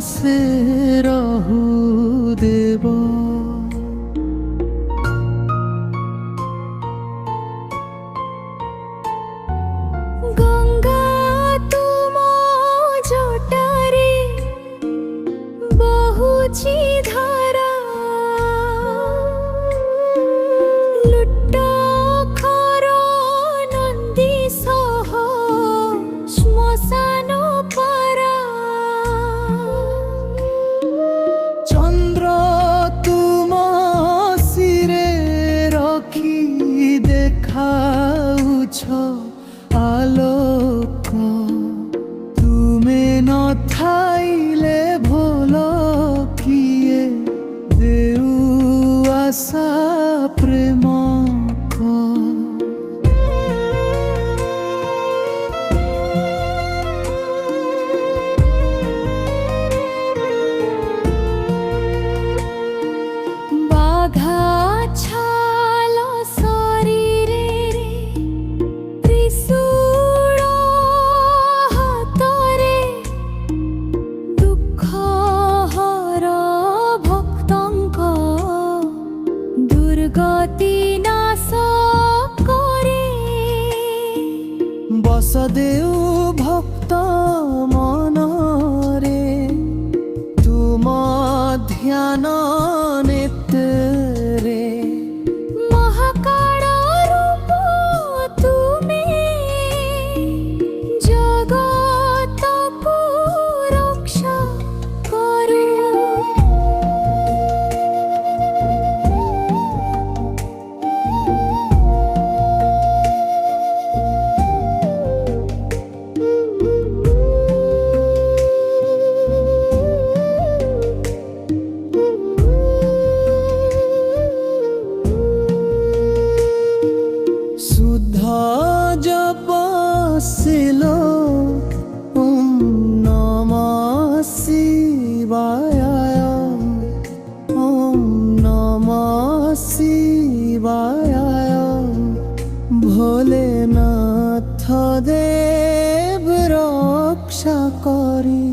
পাশে রহু দেব। গঙ্গা তুম জটারে বহুছি ধারা, লুট খর নন্দী সহ শ্মশান পারা। চন্দ্র তুম শিরে রখি দেখাউছ আলোক, তুমে নথাইলে ভোল কিয়ে দেউ আশা প্রেম। বাঘা ছাল শরীরে ত্রিশূল হাতরে, দুঃখ হর ভক্তঙ্ক দুর্গতি নাশ করে। বসদেউ ভক্ত মনরে তুম ধ্যান নেত্রে। মহাকাল রূপ তুমি জগতকু রক্ষা করো। শুদ্ধ জপ শিল ওম নমঃ শিবায়, ওম নমঃ শিবায়। ভোলেনাথ দেব রক্ষা করি।